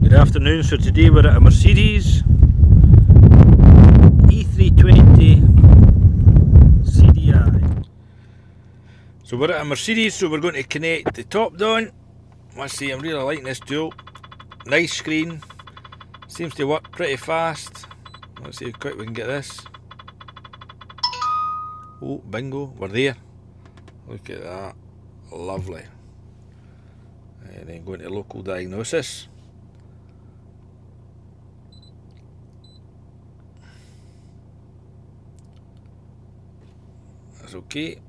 Good afternoon. So today we're at a Mercedes E320 CDI. So we're at a Mercedes, so we're going to connect the top down. Let's see, I'm really liking this tool. Nice screen. Seems to work pretty fast. Let's see how quick we can get this. Oh, bingo, we're there. Look at that. Lovely. And then go into local diagnosis. That's okay.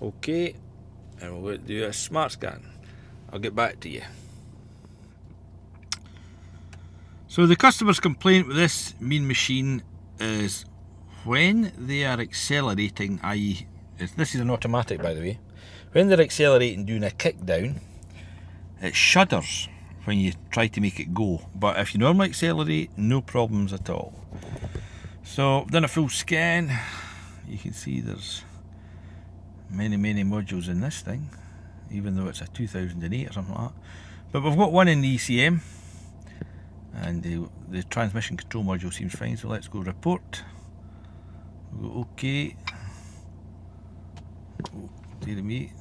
Okay. And we're going to do a smart scan. I'll get back to you. So the customer's complaint with this mean machine is when they are accelerating, i.e. this is an automatic by the way, when they're accelerating doing a kick down, it shudders when you try to make it go, but if you normally accelerate, no problems at all. So I've done a full scan. You can see there's many modules in this thing, even though it's a 2008 or something like that. But we've got one in the ECM, and the transmission control module seems fine, so let's go report. We'll go OK. Oh, dear me.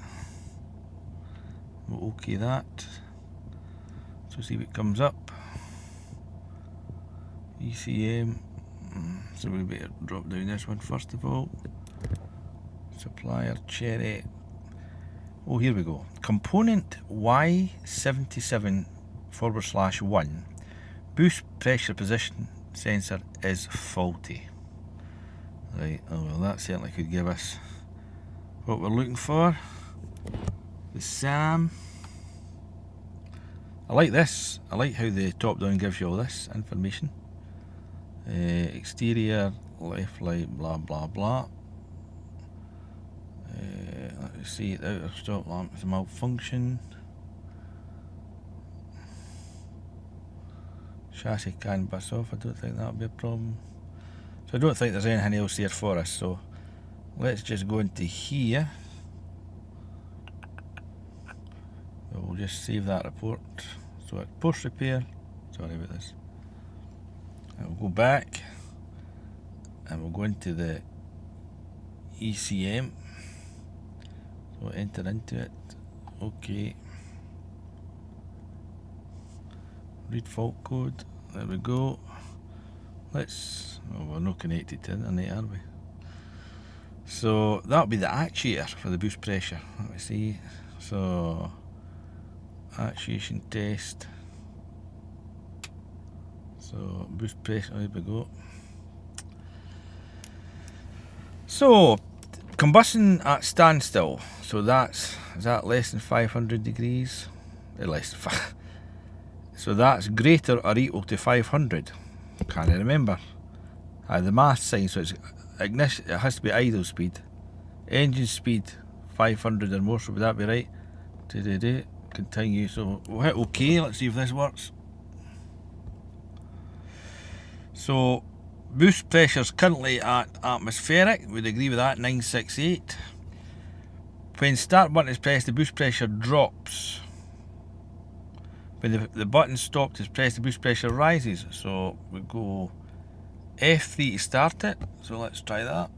We'll OK that. So see what comes up. ECM. So we better drop down this one first of all. Supplier Cherry. Oh, here we go. Component Y77/1 boost pressure position sensor is faulty. Right, oh well, that certainly could give us what we're looking for. The SAM. I like this. I like how the top down gives you all this information. Exterior, left light, blah blah blah. Let me see, the outer stop lamp is a malfunction. Chassis can bust off. I don't think that'll be a problem. So I don't think there's anything else there for us. So let's just go into here. So we'll just save that report. So at post repair, sorry about this. And we'll go back and we'll go into the ECM. So enter into it. Okay. Read fault code. There we go. Let's. Oh, we're not connected to internet, are we? So that'll be the actuator for the boost pressure. Let me see. So actuation test. So boost pressure. There we go. So combustion at standstill. So is that less than 500 degrees? Less than 5. So that's greater or equal to 500. Can't remember. The math sign. So it's ignition. It has to be idle speed. Engine speed 500 or more. So would that be right? Continue. So we'll hit OK. Let's see if this works. So boost pressure's currently at atmospheric. We'd agree with that. 968. When start button is pressed, the boost pressure drops. When the button stopped is pressed, the boost pressure rises. So we go F3 to start it. So let's try that.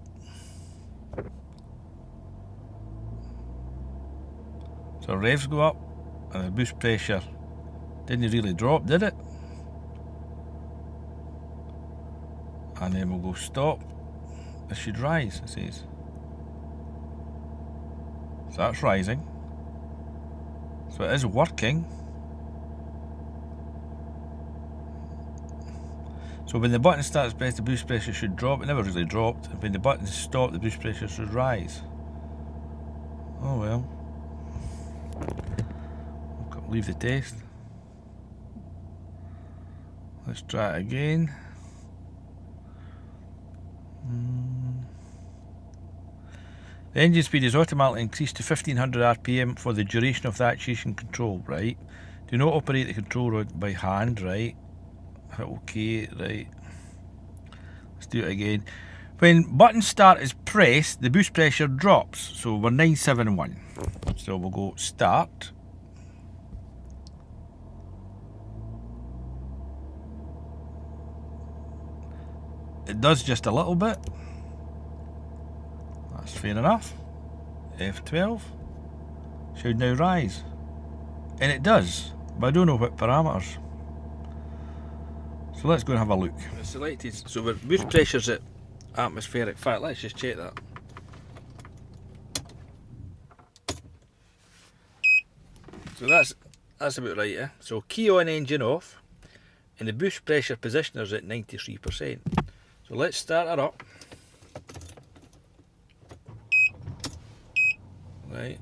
So revs go up and the boost pressure didn't really drop, did it? And then we'll go stop. It should rise, it says. So that's rising. So it is working. So when the button starts pressed, the boost pressure should drop. It never really dropped. And when the button stopped, the boost pressure should rise. Oh well. I'll leave the test. Let's try it again. The engine speed is automatically increased to 1500 RPM for the duration of the actuation control, right? Do not operate the control rod by hand, right? Okay, right. Let's do it again. When button start is pressed, the boost pressure drops. So we're 971. So we'll go start. it does just a little bit. That's fair enough. F12 should now rise. And it does, but I don't know what parameters. So let's go and have a look. We're selected, so we're boost pressure's at atmospheric. In fact, let's just check that. So that's about right, eh? So key on, engine off, and the boost pressure positioner's at 93%. So let's start her up. Right.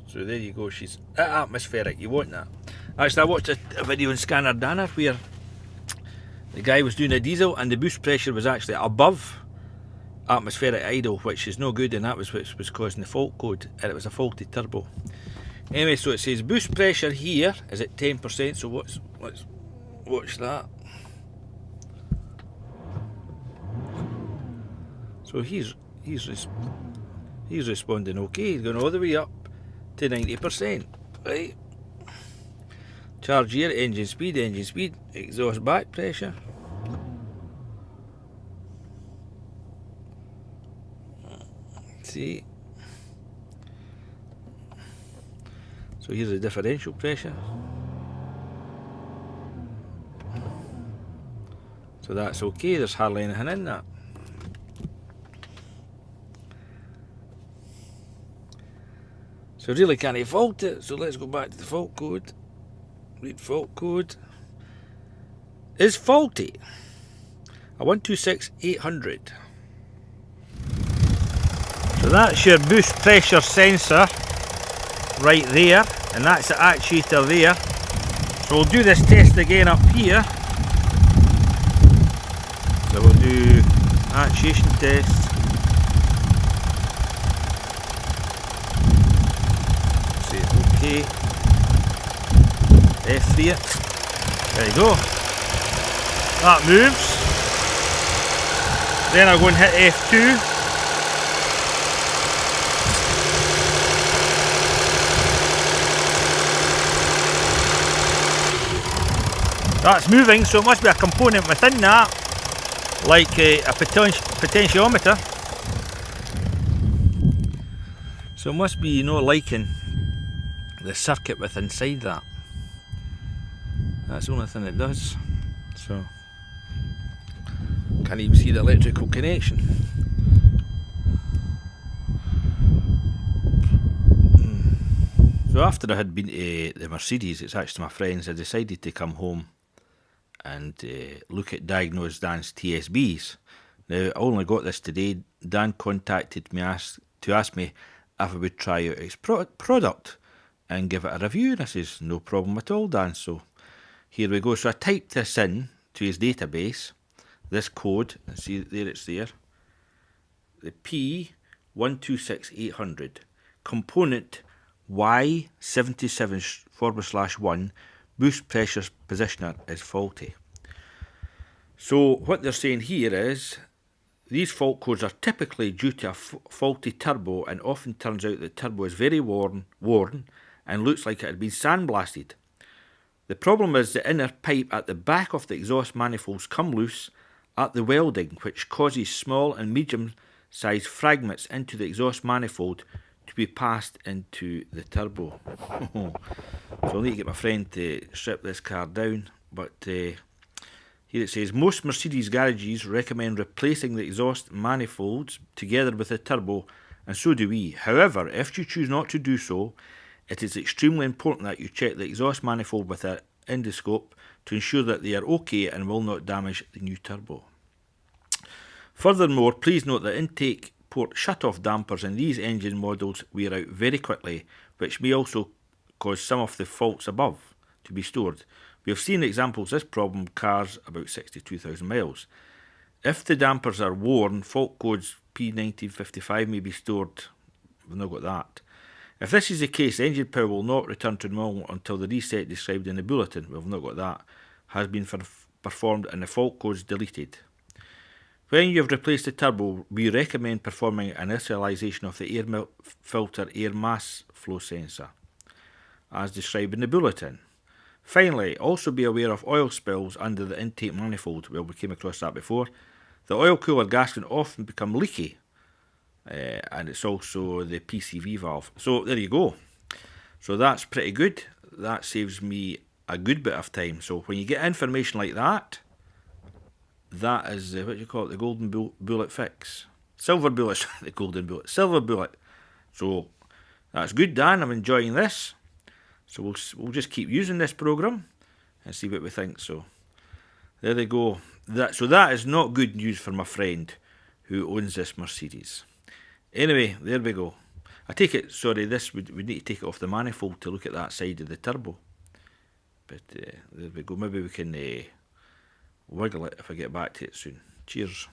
So there you go, she's at atmospheric, you want that. Actually, I watched a video in Scanner Danner where the guy was doing a diesel and the boost pressure was actually above atmospheric idle, which is no good, and that was what was causing the fault code, and it was a faulty turbo. Anyway, so it says boost pressure here is at 10%, so let's watch that. So he's responding okay, he's going all the way up to 90%, right? Charge here, engine speed, exhaust back pressure. See? So here's the differential pressure. So that's okay, there's hardly anything in that. So really can't fault it, so let's go back to the fault code. Read fault code. Is faulty. A 126800. So that's your boost pressure sensor right there, and that's the actuator there. So we'll do this test again up here. So we'll do actuation test. Say okay. F3 it. There you go. That moves. Then I'll go and hit F2. That's moving, so it must be a component within that, like a potentiometer. So it must be, you know, liking the circuit with inside that. That's the only thing it does. So can't even see the electrical connection. So after I had been to the Mercedes, it's actually my friends, I decided to come home and look at diagnose Dan's TSBs. Now I only got this today. Dan contacted me to ask me if I would try out his product and give it a review, and I says no problem at all, Dan. So here we go. So I typed this in to his database, this code, and see there it's there, the P126800, component Y77/1, boost pressure positioner is faulty. So what they're saying here is these fault codes are typically due to a faulty turbo, and often turns out the turbo is very worn and looks like it had been sandblasted. The problem is the inner pipe at the back of the exhaust manifolds come loose at the welding, which causes small and medium sized fragments into the exhaust manifold to be passed into the turbo. So I'll need to get my friend to strip this car down, but here it says most Mercedes garages recommend replacing the exhaust manifolds together with the turbo, and so do we. However, if you choose not to do so, it is extremely important that you check the exhaust manifold with an endoscope to ensure that they are okay and will not damage the new turbo. Furthermore, please note that intake port shut-off dampers in these engine models wear out very quickly, which may also cause some of the faults above to be stored. We have seen examples of this problem cars about 62,000 miles. If the dampers are worn, fault codes P1955 may be stored. We've not got that. If this is the case, the engine power will not return to normal until the reset described in the bulletin, we've not got that, has been performed and the fault codes deleted. When you have replaced the turbo, we recommend performing an initialization of the air filter air mass flow sensor, as described in the bulletin. Finally, also be aware of oil spills under the intake manifold. Well, we came across that before. The oil cooler gas can often become leaky, and it's also the PCV valve. So there you go. So that's pretty good. That saves me a good bit of time. So when you get information like that, that is, what do you call it, the golden bullet fix. Silver bullet, the golden bullet, silver bullet. So that's good, Dan. I'm enjoying this. So we'll just keep using this program and see what we think. So there they go. So that is not good news for my friend who owns this Mercedes. Anyway, there we go. I take it, sorry, this we need to take it off the manifold to look at that side of the turbo. But there we go. Maybe we can wiggle it if I get back to it soon. Cheers.